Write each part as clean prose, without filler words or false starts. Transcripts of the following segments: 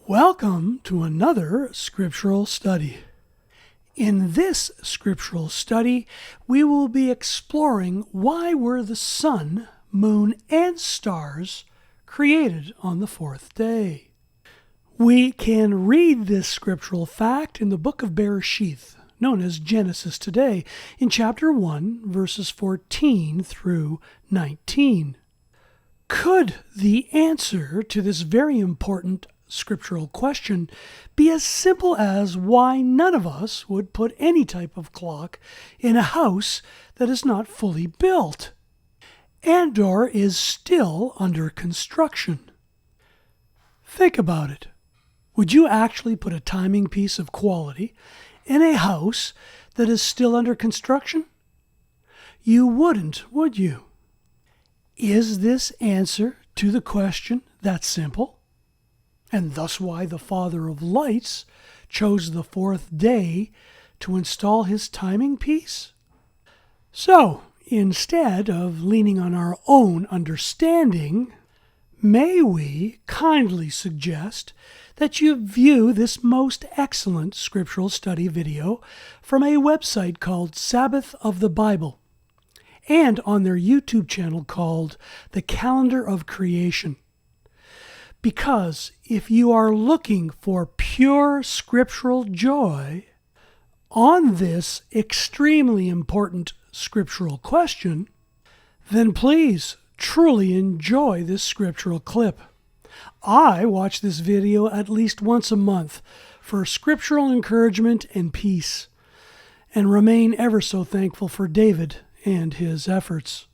Welcome to another scriptural study. In this scriptural study, we will be exploring why were the sun, moon, and stars created on the fourth day. We can read this scriptural fact in the book of Bereshith, known as Genesis today, in chapter 1, verses 14 through 19. Could the answer to this very important scriptural question be as simple as why none of us would put any type of clock in a house that is not fully built and or is still under construction? Think about it. Would you actually put a timing piece of quality in a house that is still under construction? You wouldn't, would you? Is this answer to the question that simple? And thus why the Father of Lights chose the fourth day to install his timing piece? So, instead of leaning on our own understanding, may we kindly suggest that you view this most excellent scriptural study video from a website called Sabbath of the Bible and on their YouTube channel called The Calendar of Creation. Because if you are looking for pure scriptural joy on this extremely important scriptural question, then please truly enjoy this scriptural clip. I watch this video at least once a month for scriptural encouragement and peace, and remain ever so thankful for David and his efforts.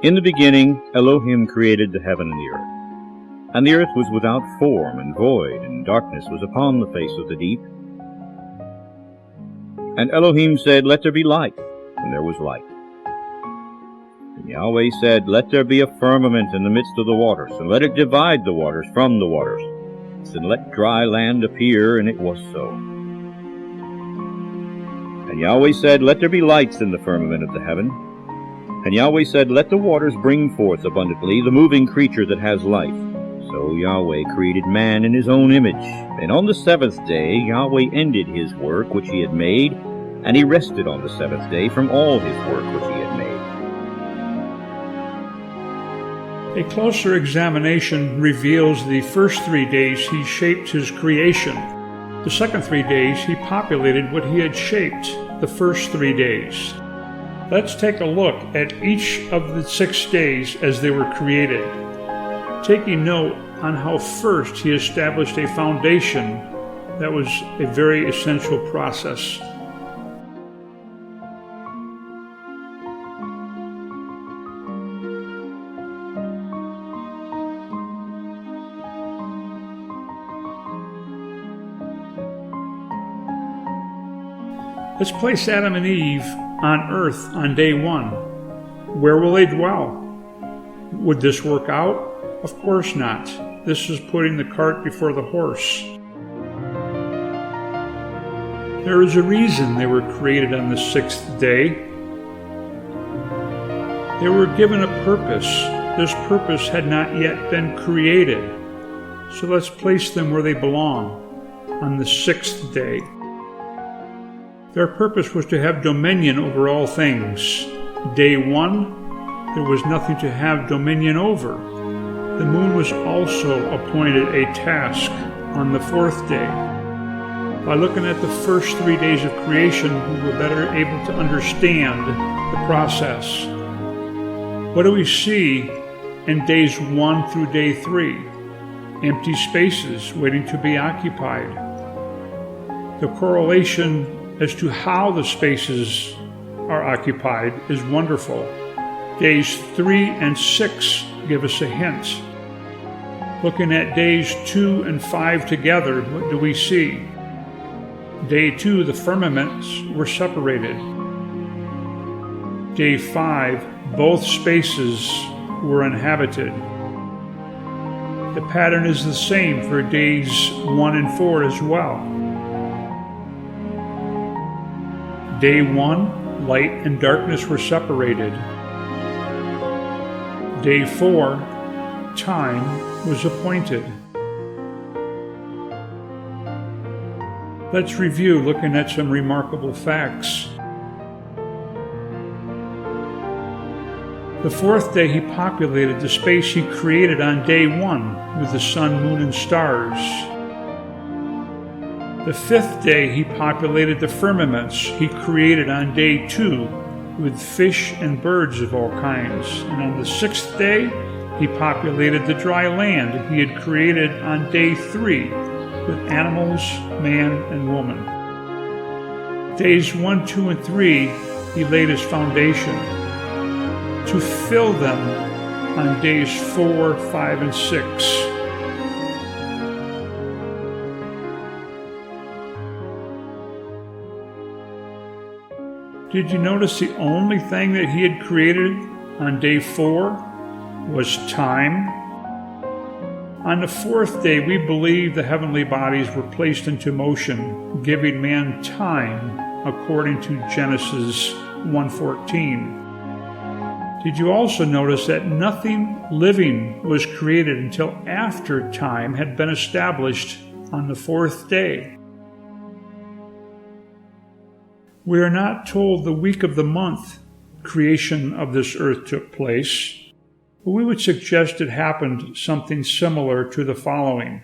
In the beginning, Elohim created the heaven and the earth. And the earth was without form and void, and darkness was upon the face of the deep. And Elohim said, Let there be light, and there was light. And Yahweh said, Let there be a firmament in the midst of the waters, and let it divide the waters from the waters. And let dry land appear, and it was so. And Yahweh said, Let there be lights in the firmament of the heaven, And Yahweh said, let the waters bring forth abundantly the moving creature that has life. So Yahweh created man in his own image. And on the seventh day Yahweh ended his work which he had made, and he rested on the seventh day from all his work which he had made. A closer examination reveals the first 3 days he shaped his creation. The second 3 days he populated what he had shaped the first 3 days. Let's take a look at each of the 6 days as they were created, taking note on how first he established a foundation that was a very essential process. Let's place Adam and Eve on earth on day 1. Where will they dwell? Would this work out? Of course not. This is putting the cart before the horse. There is a reason they were created on the 6th day. They were given a purpose. This purpose had not yet been created. So let's place them where they belong, on the 6th day. Their purpose was to have dominion over all things. Day 1, there was nothing to have dominion over. The moon was also appointed a task on the 4th day. By looking at the first 3 days of creation, we were better able to understand the process. What do we see in days 1 through day 3? Empty spaces waiting to be occupied. The correlation as to how the spaces are occupied is wonderful. Days 3 and 6 give us a hint. Looking at days 2 and 5 together, what do we see? Day 2, the firmaments were separated. Day 5, both spaces were inhabited. The pattern is the same for days 1 and 4 as well. Day 1, light and darkness were separated. Day 4, time was appointed. Let's review looking at some remarkable facts. The 4th day he populated the space he created on day 1 with the sun, moon, and stars. The 5th day he populated the firmaments he created on day 2 with fish and birds of all kinds. And on the 6th day he populated the dry land he had created on day 3 with animals, man, and woman. Days 1, 2, and 3 he laid his foundation to fill them on days 4, 5, and 6. Did you notice the only thing that he had created on day 4 was time? On the 4th day, we believe the heavenly bodies were placed into motion, giving man time according to Genesis 1:14. Did you also notice that nothing living was created until after time had been established on the 4th day? We are not told the week of the month creation of this earth took place, but we would suggest it happened something similar to the following.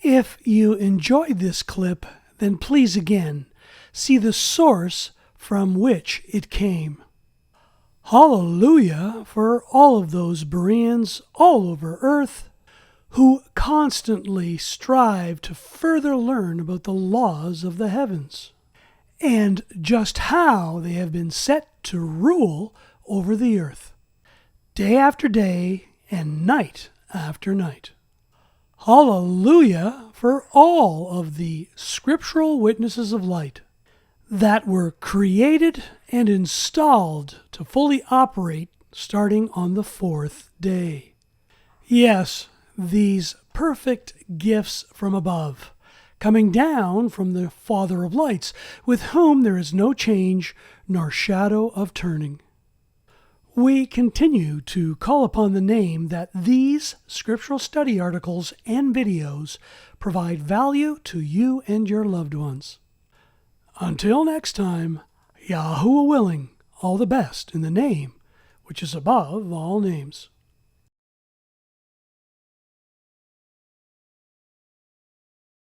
If you enjoyed this clip, then please again see the source from which it came. Hallelujah for all of those Bereans all over earth who constantly strive to further learn about the laws of the heavens and just how they have been set to rule over the earth, day after day and night after night. Hallelujah for all of the scriptural witnesses of light that were created and installed to fully operate starting on the 4th day. Yes, these perfect gifts from above, coming down from the Father of lights, with whom there is no change nor shadow of turning. We continue to call upon the name that these scriptural study articles and videos provide value to you and your loved ones. Until next time, YaHUaH willing, all the best in the name which is above all names.